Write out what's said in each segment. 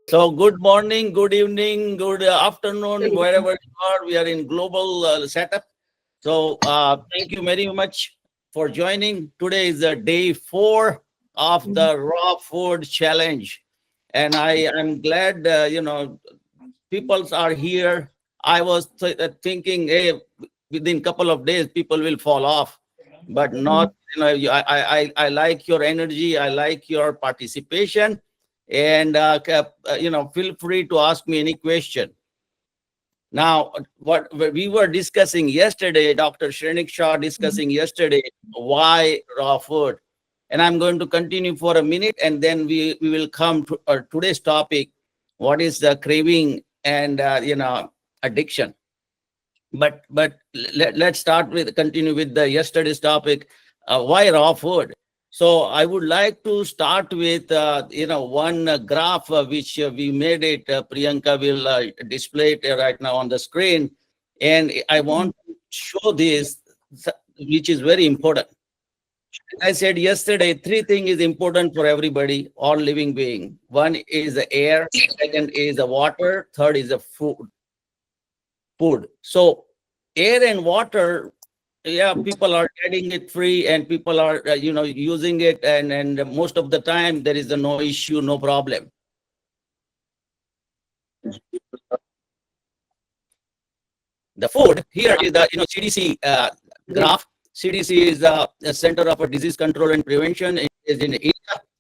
So, good morning, good evening, good afternoon, wherever you are. We are in global setup. So, thank you very much for joining. Today is day 4 of the Raw Food Challenge, and I am glad people are here. I was thinking, hey, within couple of days, people will fall off, but not. I like your energy. I like your participation, and feel free to ask me any question. Now, what we were discussing yesterday, Dr. Shrenik Shah discussing yesterday, why raw food, and I'm going to continue for a minute, and then we will come to today's topic, what is the craving and addiction. But let's start with continue with the yesterday's topic, why raw food. So I would like to start with one graph which we made it. Priyanka will display it right now on the screen, and I want to show this, which is very important. I said yesterday, three things is important for everybody, all living being. One is the air, second is the water, third is the food. So air and water, yeah, people are getting it free, and people are using it, and most of the time there is no issue, no problem. The food here is the CDC graph. CDC is the Center of Disease Control and Prevention. It is in India.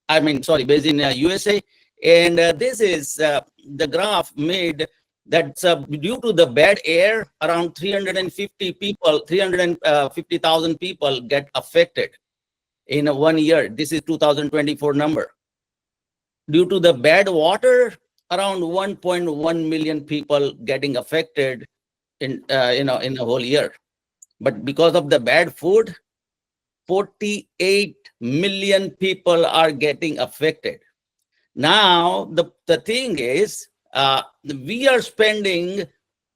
I mean, sorry, based in USA. And this is the graph made that due to the bad air, around 350 people, 350,000 people get affected in 1 year. This is 2024 number. Due to the bad water, around 1.1 million people getting affected in in a whole year. But because of the bad food, 48 million people are getting affected. Now the thing is, we are spending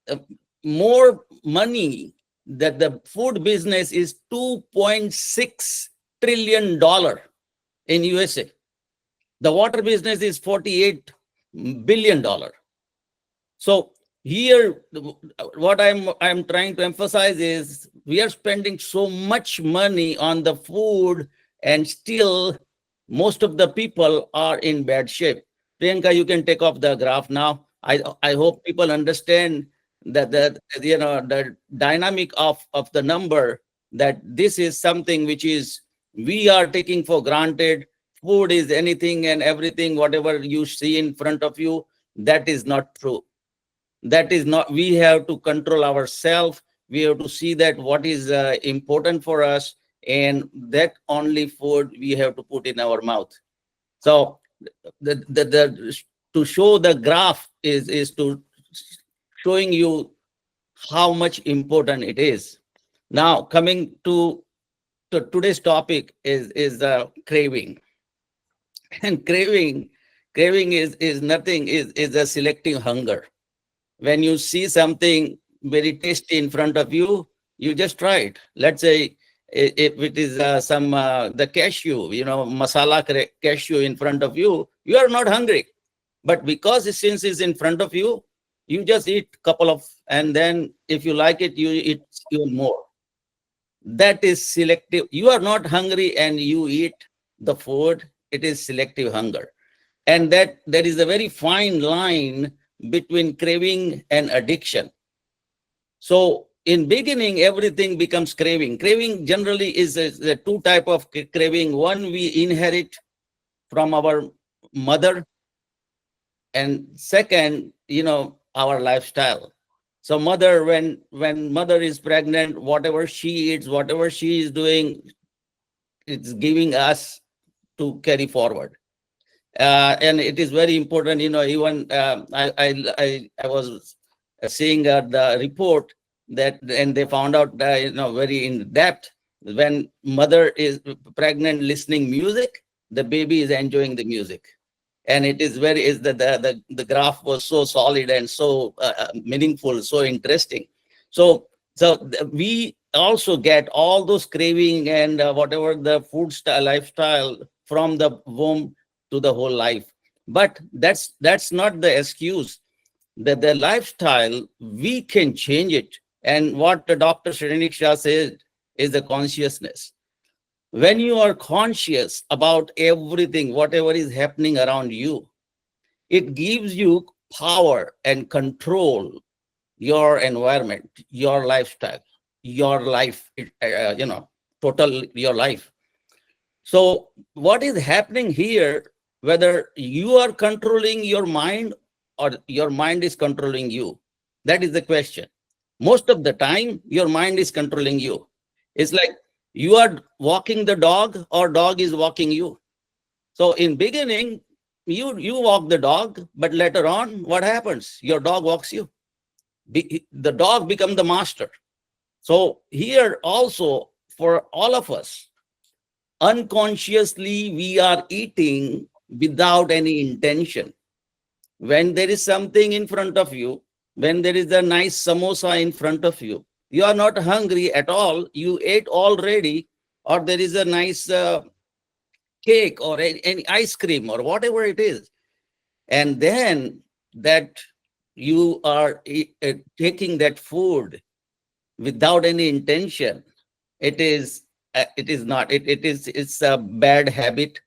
uh, more money. That the food business is $2.6 trillion in USA. The water business is $48 billion. So here, what I'm trying to emphasize is we are spending so much money on the food, and still most of the people are in bad shape. Priyanka, you can take off the graph now. I hope people understand that the dynamic of the number, that this is something which is we are taking for granted. Food is anything and everything, whatever you see in front of you. That is not true. That is not, we have to control ourselves. We have to see that what is important for us, and that only food we have to put in our mouth. So the to show the graph is to showing you how much important it is. Now coming to today's topic is craving. And craving is nothing, is a selective hunger. When you see something very tasty in front of you, you just try it. Let's say if it is some the cashew, masala cashew in front of you, you are not hungry. But because since it's in front of you, you just eat couple of, and then if you like it, you eat even more. That is selective. You are not hungry and you eat the food. It is selective hunger. And that there is a very fine line between craving and addiction. So in beginning, everything becomes craving. Craving generally is a two type of craving. One we inherit from our mother, and second, our lifestyle. So mother, when mother is pregnant, whatever she eats, whatever she is doing, it's giving us to carry forward. And it is very important, even I was seeing the report that, and they found out very in depth, when mother is pregnant listening music, the baby is enjoying the music. And it is very, is the graph was so solid and so meaningful, so interesting. So we also get all those craving and whatever the food style lifestyle from the womb to the whole life. But that's not the excuse. The lifestyle, we can change it. And what the Dr. Shrenik Shah said is the consciousness. When you are conscious about everything, whatever is happening around you, it gives you power and control your environment, your lifestyle, your life, total your life. So, what is happening here, whether you are controlling your mind or your mind is controlling you, that is the question. Most of the time, your mind is controlling you. It's like you are walking the dog or dog is walking you. So, in beginning, you walk the dog, but later on, what happens? Your dog walks you. The dog become the master. So here also, for all of us, unconsciously we are eating without any intention. When there is something in front of you, when there is a nice samosa in front of you, you are not hungry at all, you ate already, or there is a nice cake or any ice cream or whatever it is, and then that you are taking that food without any intention, it is not, it's a bad habit.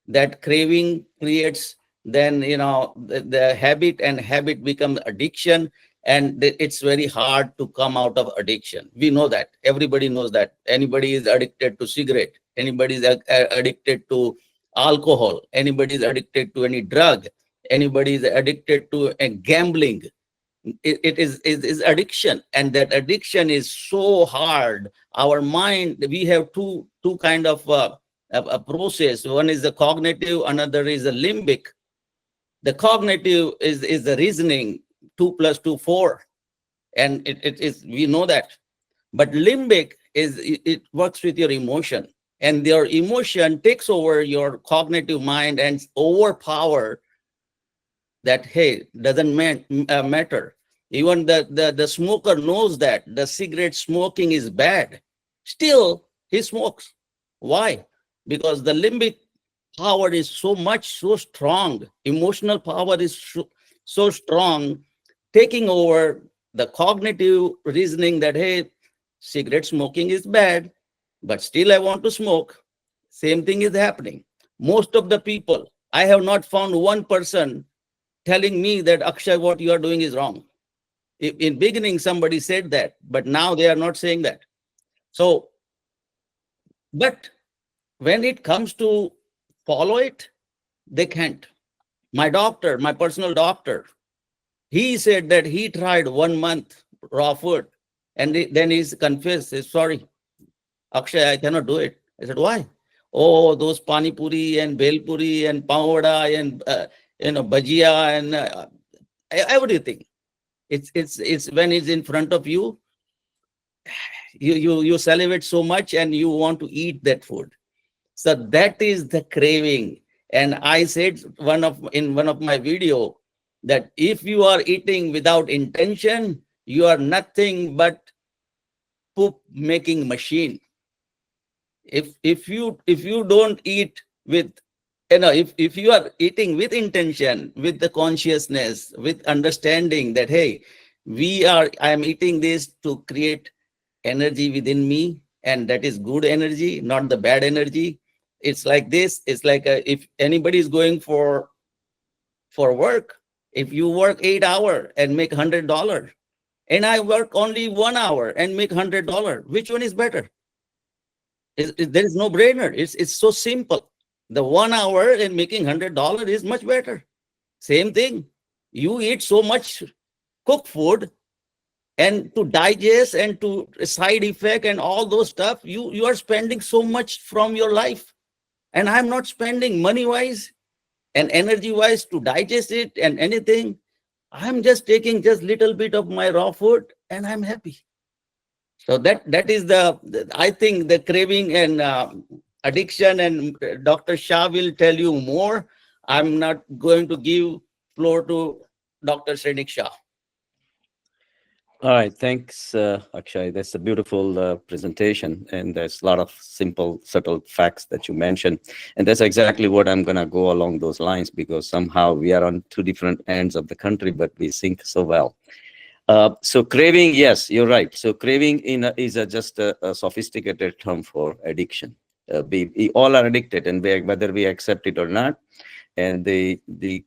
That craving creates, then the habit, and habit becomes addiction. And it's very hard to come out of addiction. We know that, everybody knows that. Anybody is addicted to cigarette, anybody is addicted to alcohol, anybody is addicted to any drug, anybody is addicted to gambling. It is addiction, and that addiction is so hard. Our mind, we have two kind of a process. One is the cognitive, another is the limbic. The cognitive is the reasoning, 2 plus 2 4, and it is, we know that. But limbic is, it works with your emotion, and your emotion takes over your cognitive mind and overpower that. Hey, doesn't matter. Even the smoker knows that the cigarette smoking is bad, still he smokes. Why? Because the limbic power is so much, so strong, emotional power is so strong, taking over the cognitive reasoning that, hey, cigarette smoking is bad, but still I want to smoke. Same thing is happening. Most of the people, I have not found one person telling me that, Akshay, what you are doing is wrong. In beginning, somebody said that, but now they are not saying that. So, but when it comes to follow it, they can't. My doctor, my personal doctor, he said that he tried 1 month raw food, and then he's confessed, says, sorry, Akshay, I cannot do it. I said, why? Oh, those pani puri and bel puri and pav vada and bhajia and everything. It's when it's in front of you, you salivate so much and you want to eat that food. So that is the craving. And I said in one of my video that if you are eating without intention, you are nothing but poop making machine. If you don't eat with, if you are eating with intention, with the consciousness, with understanding that, hey, I am eating this to create energy within me, and that is good energy, not the bad energy. It's like this. It's like if anybody is going for work, if you work 8 hours and make $100, and I work only 1 hour and make $100, which one is better? There is no brainer. It's so simple. The 1 hour and making $100 is much better. Same thing. You eat so much cooked food, and to digest and to side effect and all those stuff, you are spending so much from your life. And I'm not spending money wise and energy wise to digest it and anything. I'm just taking just little bit of my raw food and I'm happy. So that is I think the craving and addiction, and Dr. Shah will tell you more. I'm not going to give floor to Dr. Shrenik Shah. All right, thanks, Akshay. That's a beautiful presentation, and there's a lot of simple, subtle facts that you mentioned, and that's exactly what I'm gonna go along those lines because somehow we are on two different ends of the country, but we sync so well. So craving, yes, you're right. So craving is just a sophisticated term for addiction. We all are addicted, and whether we accept it or not, and the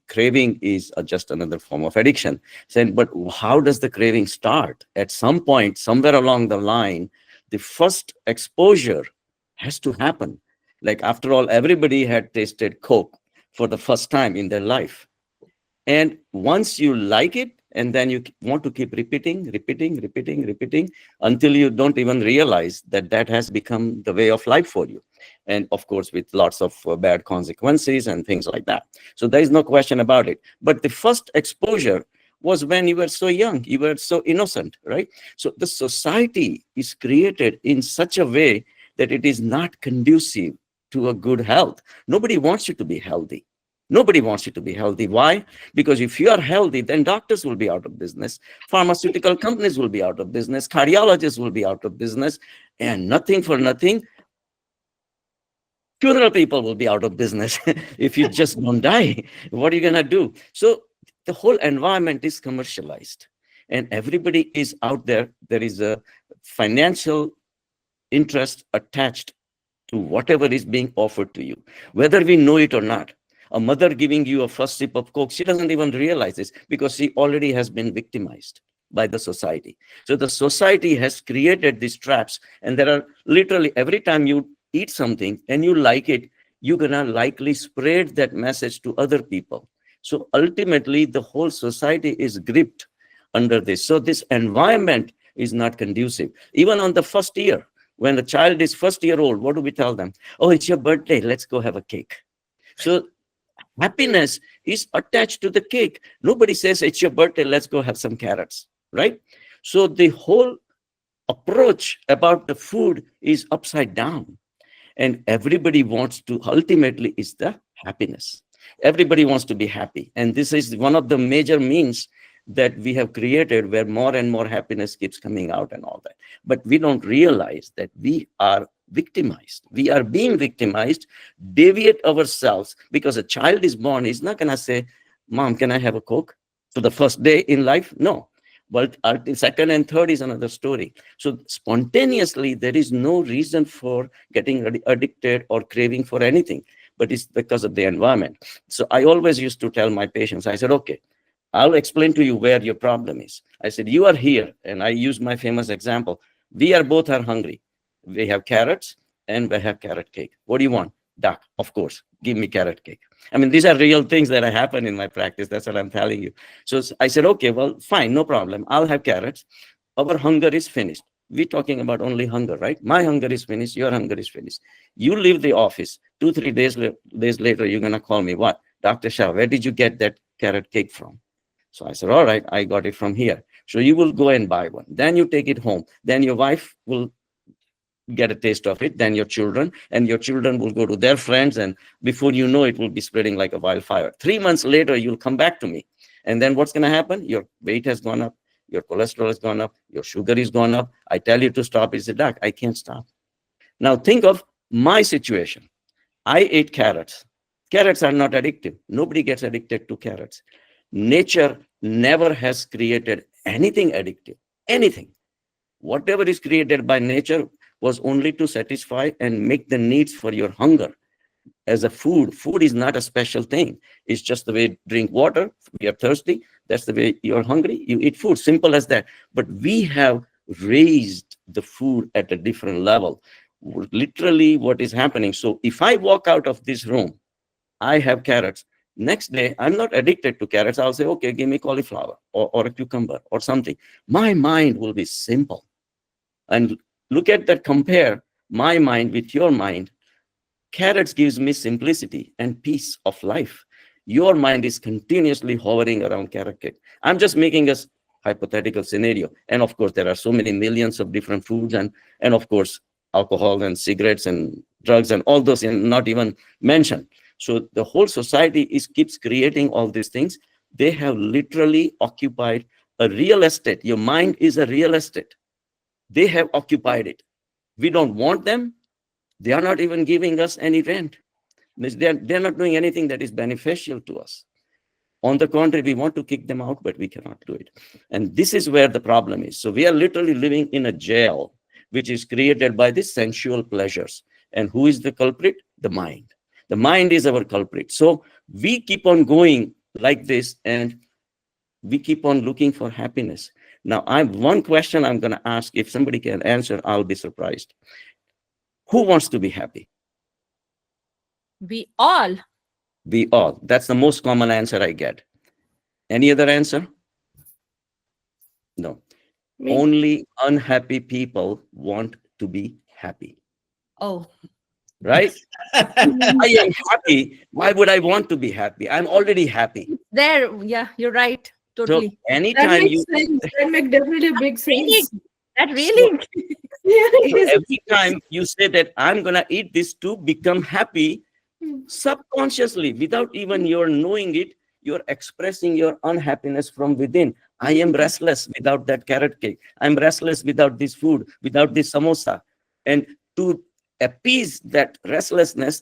craving is just another form of addiction. Saying, but how does the craving start? At some point, somewhere along the line, the first exposure has to happen. Like after all, everybody had tasted Coke for the first time in their life, and once you like it, and then you want to keep repeating until you don't even realize that that has become the way of life for you. And of course, with lots of bad consequences and things like that. So there is no question about it. But the first exposure was when you were so young, you were so innocent, right? So the society is created in such a way that it is not conducive to a good health. Nobody wants you to be healthy. Nobody wants you to be healthy. Why? Because if you are healthy, then doctors will be out of business, pharmaceutical companies will be out of business, cardiologists will be out of business, and nothing for nothing, funeral people will be out of business. If you just don't die, what are you going to do? So the whole environment is commercialized, and everybody is out there. There is a financial interest attached to whatever is being offered to you, whether we know it or not. A mother giving you a first sip of Coke, she doesn't even realize this because she already has been victimized by the society. So the society has created these traps, and there are literally every time you eat something and you like it, you're gonna likely spread that message to other people. So ultimately, the whole society is gripped under this. So this environment is not conducive. Even on the first year, when the child is first year old, what do we tell them? Oh, it's your birthday. Let's go have a cake. So happiness is attached to the cake. Nobody says it's your birthday. Let's go have some carrots, right? So the whole approach about the food is upside down, and everybody wants to ultimately is the happiness. Everybody wants to be happy, and this is one of the major means that we have created where more and more happiness keeps coming out and all that. But we don't realize that we are victimized. We are being victimized, deviate ourselves, because a child is born, he's not going to say, Mom, can I have a Coke? So the first day in life, no. But second and third is another story. So spontaneously, there is no reason for getting addicted or craving for anything, but it's because of the environment. So I always used to tell my patients, I said, okay, I'll explain to you where your problem is. I said, you are here, and I use my famous example. We are both are hungry. We have carrots and we have carrot cake. What do you want? Duck, of course. Give me carrot cake. I mean, these are real things that happen in my practice. That's what I'm telling you. So I said, okay, well, fine, no problem. I'll have carrots. Our hunger is finished. We're talking about only hunger, right? My hunger is finished. Your hunger is finished. You leave the office. 2 3 days later, you're gonna call me. What, Dr. Shah? Where did you get that carrot cake from? So I said, all right, I got it from here. So you will go and buy one. Then you take it home. Then your wife will get a taste of it. Then your children, and your children will go to their friends. And before you know it, will be spreading like a wildfire. 3 months later, you'll come back to me. And then what's going to happen? Your weight has gone up. Your cholesterol has gone up. Your sugar is gone up. I tell you to stop. It's a doc. I can't stop. Now think of my situation. I ate carrots. Carrots are not addictive. Nobody gets addicted to carrots. Nature never has created anything addictive. Anything. Whatever is created by nature was only to satisfy and make the needs for your hunger. As a food, food is not a special thing. It's just the way you drink water. We are thirsty. That's the way you're hungry. You eat food. Simple as that. But we have raised the food at a different level. Literally, what is happening. So if I walk out of this room, I have carrots. Next day, I'm not addicted to carrots. I'll say, okay, give me cauliflower or a cucumber or something. My mind will be simple. And look at that, compare my mind with your mind. Carrots gives me simplicity and peace of life. Your mind is continuously hovering around carrot cake. I'm just making a hypothetical scenario. And of course, there are so many millions of different foods, and of course, alcohol and cigarettes and drugs and all those, and not even mentioned. So the whole society is keeps creating all these things. They have literally occupied a real estate. Your mind is a real estate. They have occupied it. We don't want them. They are not even giving us any rent. Means they're not doing anything that is beneficial to us. On the contrary, we want to kick them out, but we cannot do it. And this is where the problem is. So we are literally living in a jail, which is created by these sensual pleasures. And who is the culprit? The mind. The mind is our culprit. So we keep on going like this, and we keep on looking for happiness. Now, one question I'm going to ask. If somebody can answer, I'll be surprised. Who wants to be happy? We all. We all. That's the most common answer I get. Any other answer? No. Me. Only unhappy people want to be happy, Oh, right? I am happy. Why would I want to be happy? I'm already happy. there. Yeah, you're right. So Totally. That anytime makes you, sense. That makes definitely a big Really? sense. That really. Yeah, it so is. every time you say that I'm gonna eat this to become happy, subconsciously, without even your knowing it, you're expressing your unhappiness from within. I am restless without that carrot cake. I'm restless without this food, without this samosa. And to appease that restlessness,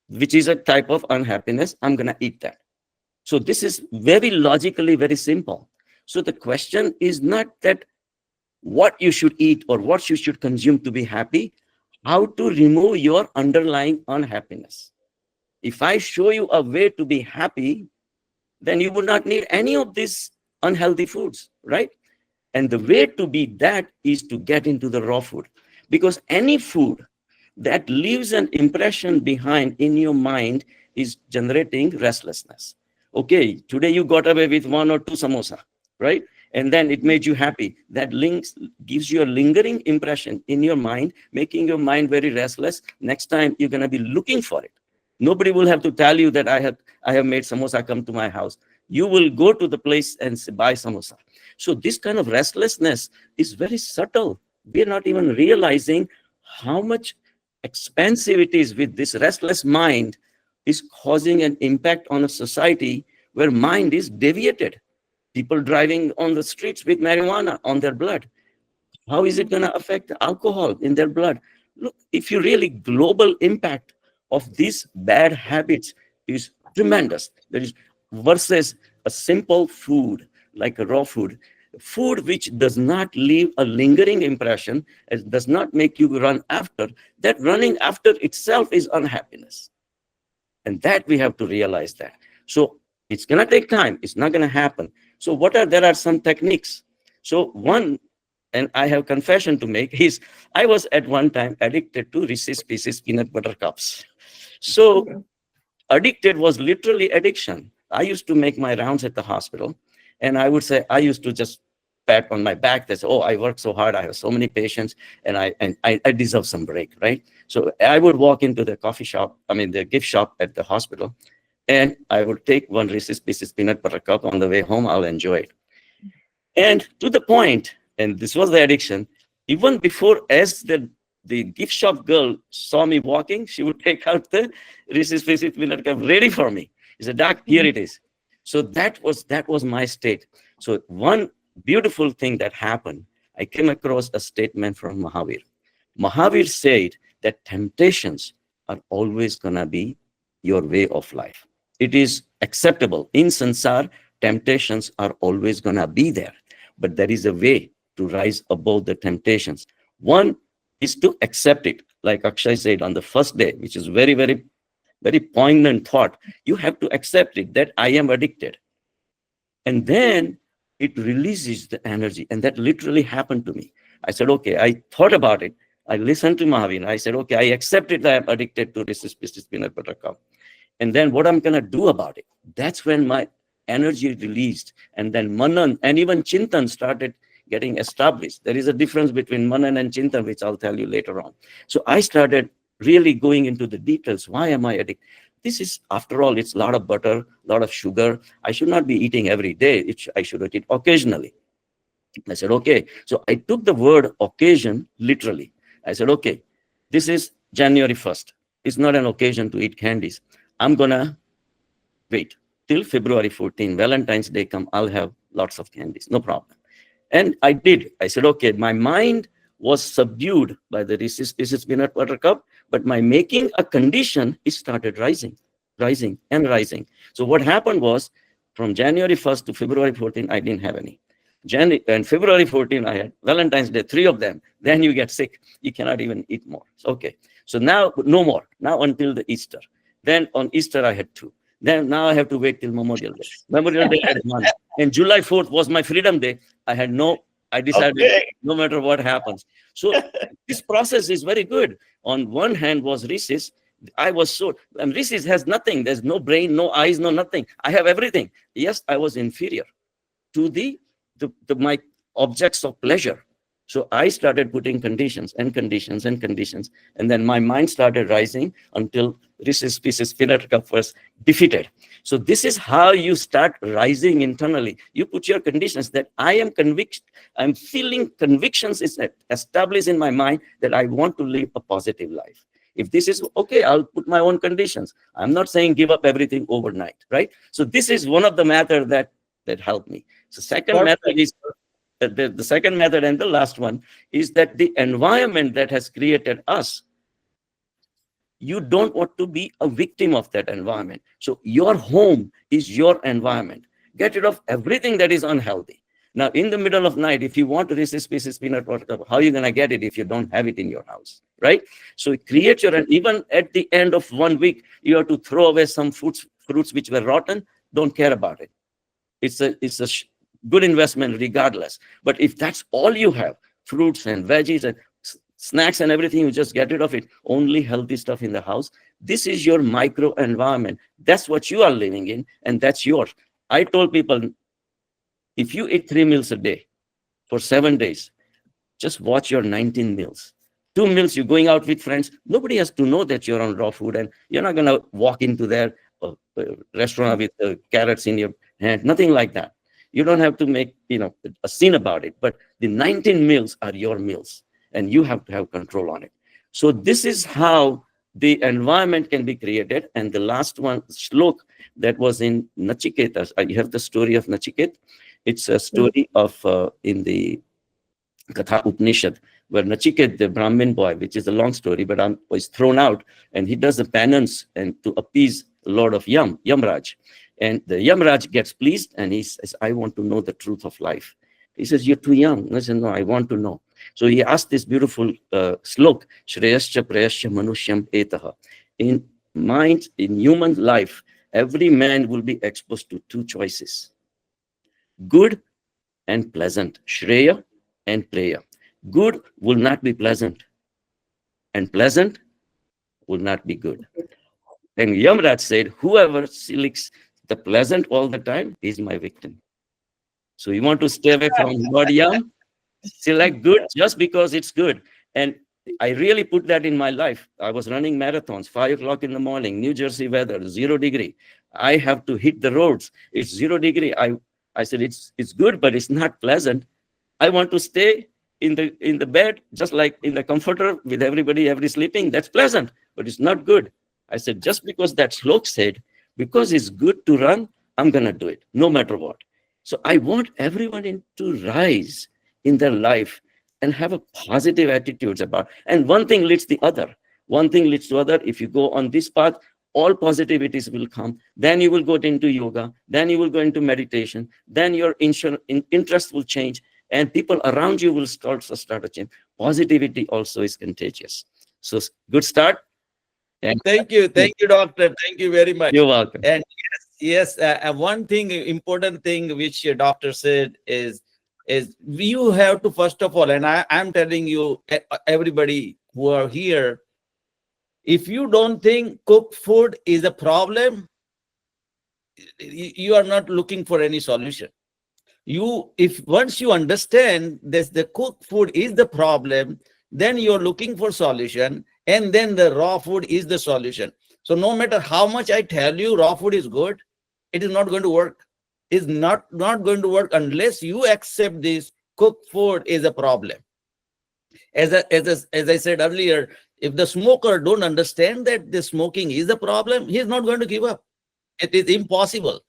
which is a type of unhappiness, I'm going to eat that. So this is very logically very simple. So the question is not that what you should eat or what you should consume to be happy, how to remove your underlying unhappiness. If I show you a way to be happy, then you would not need any of these unhealthy foods, right? And the way to be that is to get into the raw food, because any food that leaves an impression behind in your mind is generating restlessness. Okay, today you got away with one or two samosa, right? And then it made you happy. That links gives you a lingering impression in your mind, making your mind very restless. Next time you're going to be looking for it. Nobody will have to tell you that I have made samosa, come to my house. You will go to the place and buy samosa. So this kind of restlessness is very subtle. We're not even realizing how much expensive it is. With this restless mind is causing an impact on a society where mind is deviated. People driving on the streets with marijuana on their blood. How is it going to affect alcohol in their blood? Look, if you really global impact of these bad habits is tremendous. There is versus a simple food like a raw food, food which does not leave a lingering impression, it does not make you run after. That running after itself is unhappiness, and that we have to realize that. So it's going to take time. It's not going to happen. So there are some techniques. So one, and I have confession to make, is I was at one time addicted to Reese's Pieces peanut butter cups. So addicted was literally addiction. I used to make my rounds at the hospital, and I would say, I used to just pat on my back that, oh, I work so hard, I have so many patients, and I deserve some break, right? So I would walk into the coffee shop, the gift shop at the hospital, and I would take one Reese's Pieces peanut butter cup. On the way home, I'll enjoy it. And to the point, and this was the addiction, even before, as the gift shop girl saw me walking, she would take out the Reese's Pieces peanut cup ready for me. She said, Doc, here it is. So that was my state. So one beautiful thing that happened, I came across a statement from Mahavir. Mahavir said that temptations are always going to be your way of life. It is acceptable. In sansar, temptations are always going to be there. But there is a way to rise above the temptations. One is to accept it. Like Akshay said on the first day, which is very, very, very poignant thought. You have to accept it, that I am addicted. And then it releases the energy. And that literally happened to me. I said, okay, I thought about it. I listened to Mahavir. I said, okay, I accepted that I'm addicted to Reese's Pieces peanut butter cup. And then what I'm going to do about it? That's when my energy released. And then Manan and even Chintan started getting established. There is a difference between Manan and Chintan, which I'll tell you later on. So I started really going into the details. Why am I addicted? This is, after all, it's a lot of butter, a lot of sugar. I should not be eating every day. I should eat occasionally. I said, okay. So I took the word occasion literally. I said, okay, this is January 1st. It's not an occasion to eat candies. I'm going to wait till February 14. Valentine's Day come, I'll have lots of candies. No problem. And I did. I said, okay, my mind was subdued by the Reese's peanut butter cup, but my making a condition, it started rising, rising and rising. So what happened was from January 1st to February 14th, I didn't have any. January and February 14th, I had Valentine's Day, three of them. Then you get sick. You cannot even eat more. So, okay. So now, no more. Now until the Easter. Then on Easter, I had two. Then now I have to wait till Memorial Day. Memorial Day, I had one. And July 4th was my Freedom Day. I had no, I decided Okay. no matter what happens. So this process is very good. On one hand was Reese's. I was so, and Reese's has nothing. There's no brain, no eyes, no nothing. I have everything. Yes, I was inferior to the my objects of pleasure. So I started putting conditions and conditions and conditions. And then my mind started rising until Reese's Pieces peanut cup was defeated. So this is how you start rising internally. You put your conditions that I am convinced, I'm feeling convictions is established in my mind that I want to live a positive life. If this is okay, I'll put my own conditions. I'm not saying give up everything overnight, right? So this is one of the method that helped me. So second method Perfect. is the second method, and the last one is that the environment that has created us, you don't want to be a victim of that environment. So your home is your environment. Get rid of everything that is unhealthy. Now, in the middle of night, if you want to Reese's Pieces peanut butter, how are you going to get it if you don't have it in your house, right? So create your, and even at the end of 1 week, you have to throw away some fruits which were rotten. Don't care about it. It's a good investment regardless. But if that's all you have, fruits and veggies and snacks and everything, you just get rid of it. Only healthy stuff in the house. This is your micro environment. That's what you are living in, and that's yours. I told people, if you eat 3 meals a day for 7 days, just watch your 19 meals. 2 meals, you're going out with friends. Nobody has to know that you're on raw food, and you're not going to walk into their restaurant with carrots in your hand. Nothing like that. You don't have to make a scene about it. But the 19 meals are your meals, and you have to have control on it. So this is how the environment can be created. And the last one, shlok, that was in Nachiketas. You have the story of Nachiket. It's a story of in the Katha Upanishad, where Nachiket, the Brahmin boy, which is a long story, but was thrown out, and he does the penance and to appease the Lord of Yamraj. And the Yamraj gets pleased, and he says, I want to know the truth of life. He says, you're too young. I said, no, I want to know. So he asked this beautiful slok, Shreyascha Prayascha Manushyam Etaha. In mind, in human life, every man will be exposed to two choices: good and pleasant, Shreya and Preya. Good will not be pleasant, and pleasant will not be good. And Yamraj said, whoever selects the pleasant all the time is my victim. So you want to stay away from Lord Yam, select good just because it's good. And I really put that in my life. I was running marathons, 5 o'clock in the morning, New Jersey weather, 0 degree. I have to hit the roads. It's 0 degree. I said, it's good, but it's not pleasant. I want to stay in the bed, just like in the comforter with everybody sleeping. That's pleasant, but it's not good. I said, just because that slok said, because it's good to run, I'm going to do it, no matter what. So I want everyone to rise in their life and have a positive attitudes about. And one thing leads the other. One thing leads to other. If you go on this path, all positivities will come. Then you will go into yoga. Then you will go into meditation. Then your interest will change, and people around you will start to change. Positivity also is contagious. So good start. And Thank you, doctor. Thank you very much. you're welcome. And yes, one thing, important thing which your doctor said is you have to, first of all, and I'm telling you, everybody who are here, if you don't think cooked food is a problem, you are not looking for any solution. If once you understand this, the cooked food is the problem, then you're looking for solution, and then the raw food is the solution. So no matter how much I tell you raw food is good, it is not going to work. It's not going to work unless you accept this cooked food is a problem. As I said earlier, if the smoker don't understand that the smoking is a problem, he's not going to give up. It is impossible.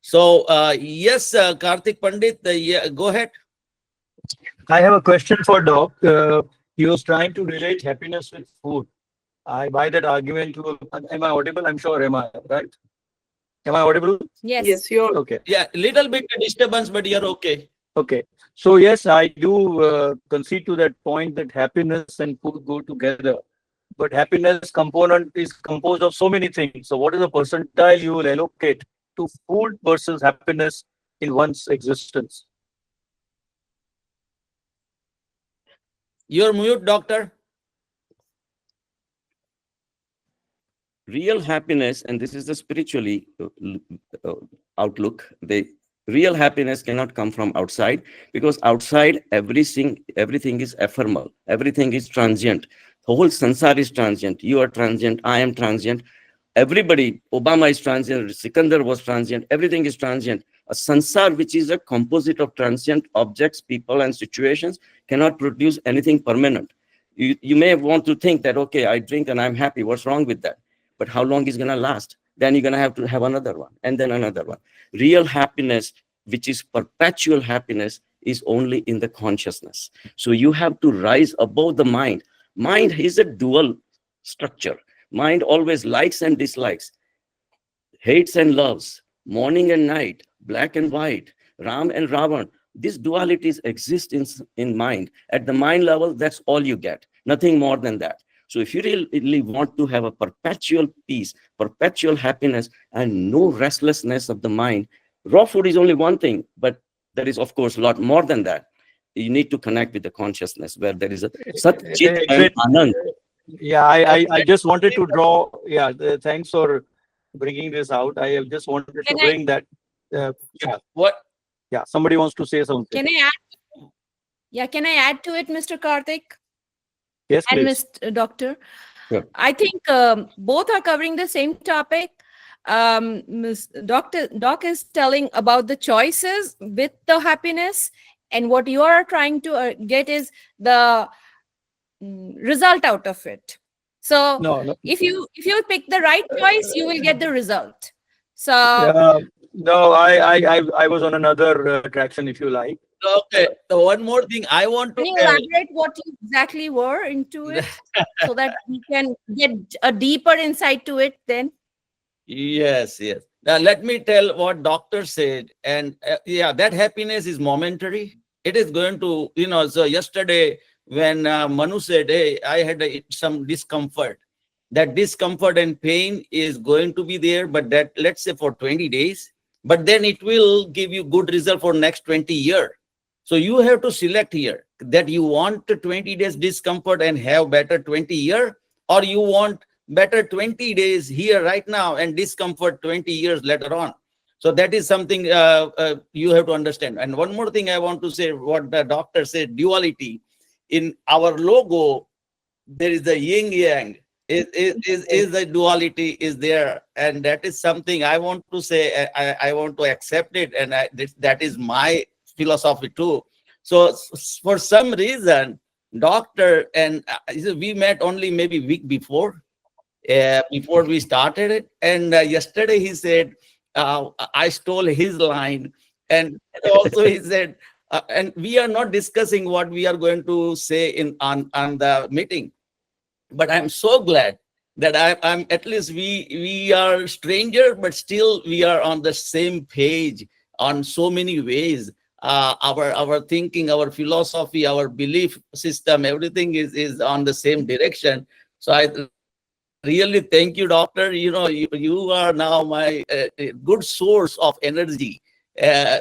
So yes, Karthik Pandit, yeah, go ahead. I have a question for Doc. He was trying to relate happiness with food. I buy that argument. Am I audible? I'm sure. Am I right? Am I audible? Yes. Yes, you're Okay. Yeah, little bit disturbance, but you're okay. Okay. So yes, I do concede to that point that happiness and food go together. But happiness component is composed of so many things. So what is the percentile you will allocate to food versus happiness in one's existence? You're mute, doctor. Real happiness, and this is the spiritually uh, outlook, the real happiness cannot come from outside, because outside everything is ephemeral, everything is transient. The whole sansar is transient. You are transient, I am transient, everybody, Obama is transient, Sikandar was transient, everything is transient. A sansar, which is a composite of transient objects, people and situations, cannot produce anything permanent. You may want to think that, okay, I drink and I'm happy, what's wrong with that? But how long is going to last? Then you're going to have another one, and then another one. Real happiness, which is perpetual happiness, is only in the consciousness. So you have to rise above the mind. Mind is a dual structure. Mind always likes and dislikes, hates and loves, morning and night, black and white, Ram and Ravan. These dualities exist in mind. At the mind level, that's all you get, nothing more than that. So if you really want to have a perpetual peace, perpetual happiness, and no restlessness of the mind, raw food is only one thing, but there is, of course, a lot more than that. You need to connect with the consciousness where there is a Sat Chit and Exactly. Anand. Yeah, I just wanted to draw. Yeah, thanks for bringing this out. I have just wanted to Can I bring that. Yeah, What? yeah. Somebody wants to say something. can I add? Yeah, can I add to it, Mr. Karthik Yes, and please. Mr. Doctor? Sure. I think both are covering the same topic. Ms. Doc is telling about the choices with the happiness, and what you are trying to get is the result out of it. So No, no. if you pick the right choice, you will get the result. So No, I was on another traction, if you like. Okay. So one more thing I want can to you tell. elaborate what you exactly were into it so that we can get a deeper insight to it then? Yes, yes. Now let me tell what doctor said, and yeah, that happiness is momentary. It is going to, So yesterday when Manu said, "Hey, I had some discomfort," that discomfort and pain is going to be there, but that, let's say, for 20 days, but then it will give you good result for next 20 years. So you have to select here that you want 20 days discomfort and have better 20-year, or you want better 20 days here right now and discomfort 20 years later on. So that is something you have to understand. And one more thing I want to say, what the doctor said, duality. In our logo, there is the yin yang. Is the duality is there, and that is something I want to say. I want to accept it, and that is my philosophy too. So for some reason, doctor and we met only maybe week before we started it. And yesterday he said, I stole his line. And also he said, and we are not discussing what we are going to say on the meeting. But I'm so glad that I'm at least we are stranger, but still we are on the same page on so many ways. Our thinking, our philosophy, our belief system, everything is on the same direction. So I really thank you, doctor. You are now my good source of energy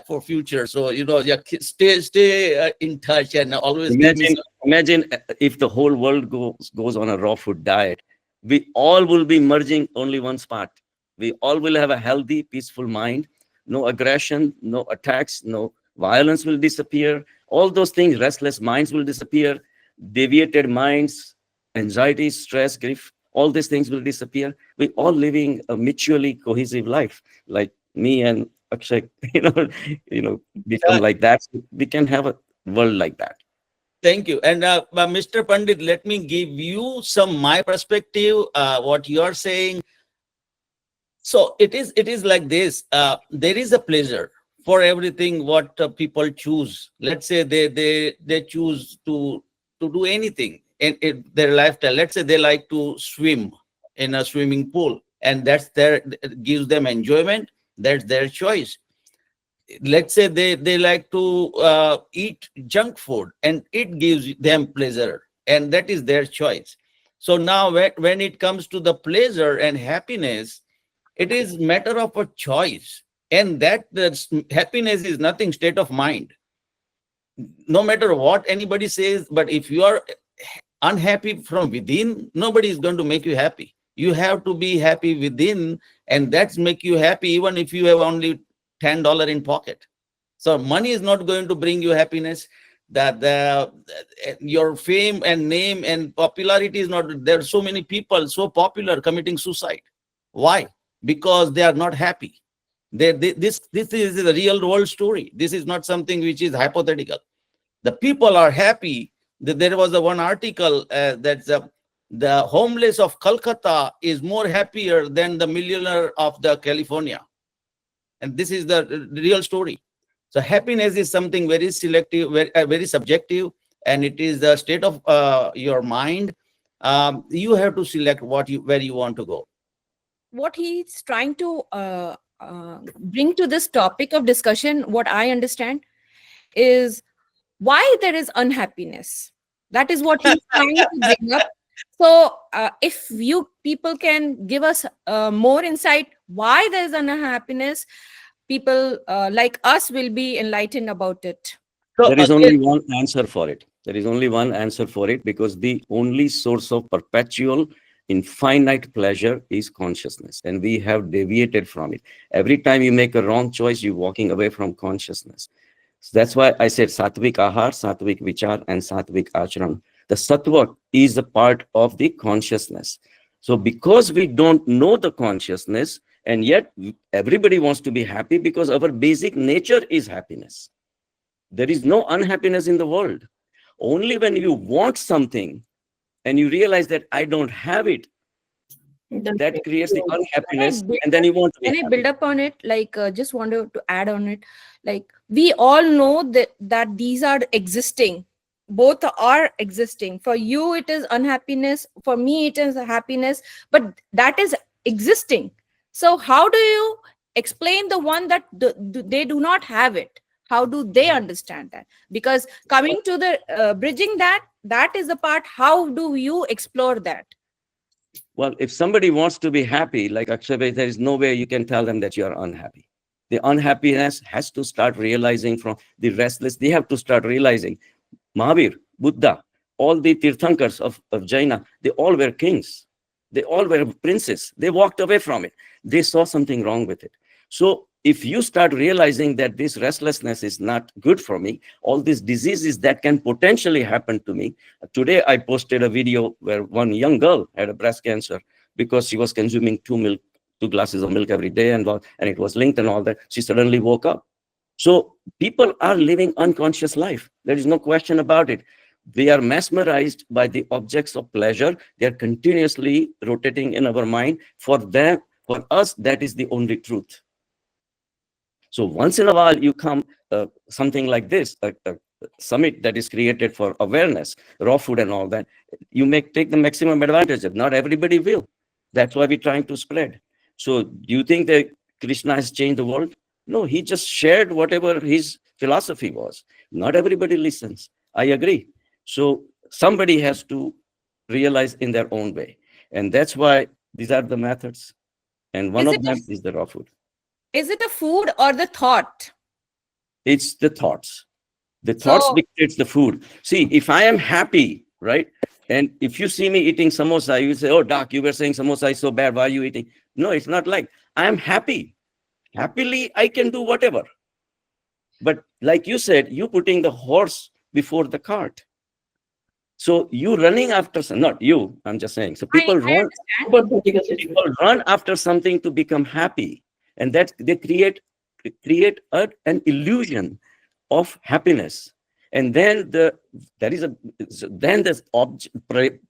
for future. So yeah, stay in touch and always give me some. Imagine if the whole world goes on a raw food diet. We all will be merging only one spot. We all will have a healthy, peaceful mind. No aggression, no attacks, no violence will disappear. All those things, restless minds will disappear. Deviated minds, anxiety, stress, grief, all these things will disappear. We all living a mutually cohesive life, like me and Akshay, become like that. We can have a world like that. Thank you. And Mr. Pandit, let me give you some my perspective, what you are saying. So it is like this. There is a pleasure for everything what people choose. Let's say they choose to do anything in their lifestyle. Let's say they like to swim in a swimming pool, and that's their gives them enjoyment. That's their choice. Let's say they like to eat junk food, and it gives them pleasure, and that is their choice. So now when it comes to the pleasure and happiness, it is matter of a choice, and that happiness is nothing state of mind. No matter what anybody says, but if you are unhappy from within, nobody is going to make you happy. You have to be happy within, and that's make you happy even if you have only $10 in pocket. So money is not going to bring you happiness. That your fame and name and popularity is not. There are so many people so popular committing suicide. Why? Because they are not happy. This is the real world story. This is not something which is hypothetical. The people are happy. There was a one article that the homeless of Calcutta is more happier than the millionaire of the California, and this is the real story. So happiness is something very selective, very subjective, and it is the state of your mind. You have to select where you want to go. What he's trying to bring to this topic of discussion, what I understand, is why there is unhappiness. That is what he's trying to bring up. So, if you people can give us more insight why there is unhappiness, people like us will be enlightened about it. So There is again, only one answer for it. There is only one answer for it, because the only source of perpetual, infinite pleasure is consciousness. And we have deviated from it. Every time you make a wrong choice, you're walking away from consciousness. So that's why I said Satvik Ahar, Satvik Vichar, and Satvik Acharan. The Sattva is a part of the consciousness. So because we don't know the consciousness, and yet everybody wants to be happy, because our basic nature is happiness. There is no unhappiness in the world. Only when you want something and you realize that I don't have it, that creates the unhappiness, and then you want to be Can I happy. build up on it? Like, just wanted to add on it. Like, we all know that these are existing. Both are existing. For you, it is unhappiness. For me, it is happiness. But that is existing. So, how do you explain the one that they do not have it? How do they understand that? Because coming to the bridging that is the part. How do you explore that? Well, if somebody wants to be happy, like Akshay, there is no way you can tell them that you are unhappy. The unhappiness has to start realizing from the restless. They have to start realizing Mahavir, Buddha, all the Tirthankars of Jaina, they all were kings. They all were princes. They walked away from it. They saw something wrong with it. So if you start realizing that this restlessness is not good for me, all these diseases that can potentially happen to me. Today, I posted a video where one young girl had a breast cancer because she was consuming two glasses of milk every day, and it was linked and all that. She suddenly woke up. So people are living unconscious life. There is no question about it. They are mesmerized by the objects of pleasure. They are continuously rotating in our mind. For them, for us, that is the only truth. So once in a while, you come something like this, a summit that is created for awareness, raw food and all that. You may take the maximum advantage of. Not everybody will. That's why we're trying to spread. So do you think that Krishna has changed the world? No, he just shared whatever his philosophy was. Not everybody listens. I agree. So somebody has to realize in their own way. And that's why these are the methods. And one Is of it them is the raw food. is it a food or the thought? It's the thoughts. The thoughts So dictates the food. See, if I am happy, right? And if you see me eating samosa, you say, oh, Doc, you were saying samosa is so bad. Why are you eating? No, it's not like I am happy. Happily, I can do whatever. But like you said, you putting the horse before the cart. So you running after, not you, I'm just saying. So I Hypothetical people situation. run after something to become happy. And that they create an illusion of happiness. And then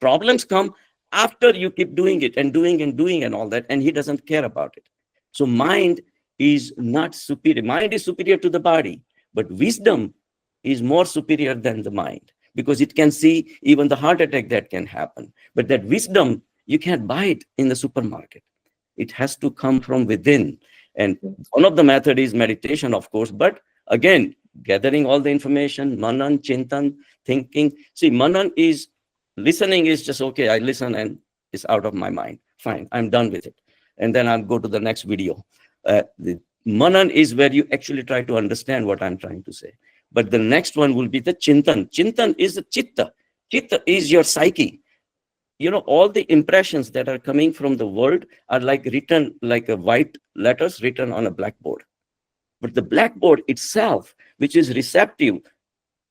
problems come after you keep doing it and doing and doing and all that, and he doesn't care about it. So mind is not superior. Mind is superior to the body, but wisdom is more superior than the mind, because it can see even the heart attack that can happen. But that wisdom, you can't buy it in the supermarket. It has to come from within. And one of the method is meditation, of course, but again, gathering all the information, manan, chintan, thinking. See, manan is listening is just, okay, I listen and it's out of my mind. Fine, I'm done with it. And then I'll go to the next video. The manan is where you actually try to understand what I'm trying to say. But the next one will be the chintan. Chintan is the chitta. Chitta is your psyche. You know, all the impressions that are coming from the world are like written like a white letters written on a blackboard. But the blackboard itself, which is receptive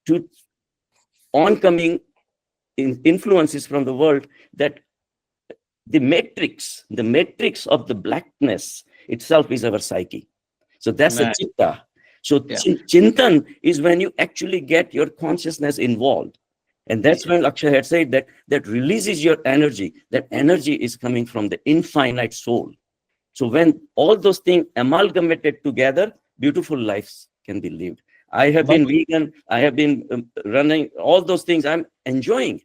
to oncoming influences from the world, that the matrix of the blackness itself is our psyche. So that's a Nice. chitta. So Yeah. chintan is when you actually get your consciousness involved. And that's when Akshay had said that that releases your energy. That energy is coming from the infinite soul. So when all those things amalgamated together, beautiful lives can be lived. I have been vegan. I have been running all those things. I'm enjoying.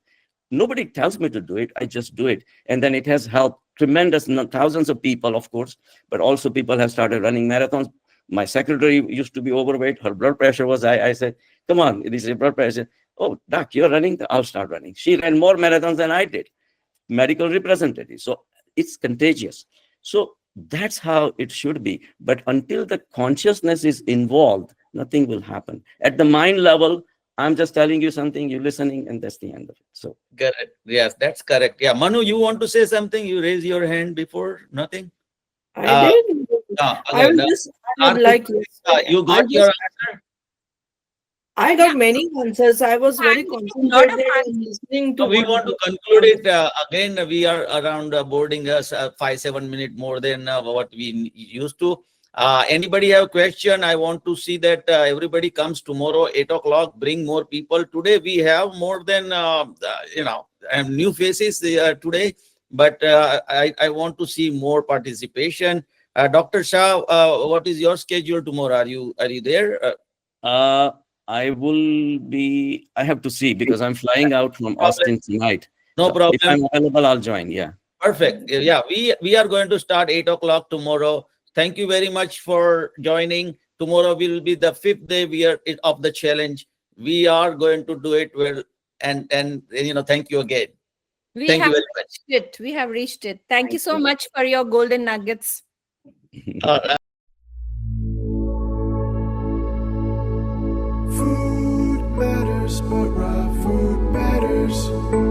Nobody tells me to do it. I just do it. And then it has helped tremendous thousands of people, of course, but also people have started running marathons. My secretary used to be overweight. Her blood pressure was high. I said, come on, this is blood pressure. Oh, doc, you're running? I'll start running. She ran more marathons than I did. Medical representative. So it's contagious. So that's how it should be. But until the consciousness is involved, nothing will happen. At the mind level, I'm just telling you something, you're listening, and that's the end of it. So Correct. Yes, that's correct. Yeah, Manu, you want to say something? You raise your hand before. Nothing. I Uh, did. I okay. was Now, just, I would Karthik, like you. you I got your just, answer. I got many answers. I was very I'm getting a lot of concentrated and listening to We what want to you conclude answered. it again. We are around boarding us 5-7 minutes more than what we used to. Anybody have question? I want to see that everybody comes tomorrow 8 o'clock. Bring more people. Today we have more than new faces today, but I want to see more participation. Dr. Shah, what is your schedule tomorrow? Are you there? uh, I have to see because I'm flying out from Problem. Austin tonight. No So if problem. I'm available, I'll join. Yeah. Perfect. Yeah, we are going to start 8 o'clock tomorrow. Thank you very much for joining. Tomorrow will be the 5th day of the challenge. We are going to do it well, and thank you again. We Thank you have very much. reached it. We have reached it. Thank you Thank so you. much for your golden nuggets. Food matters, but raw food matters.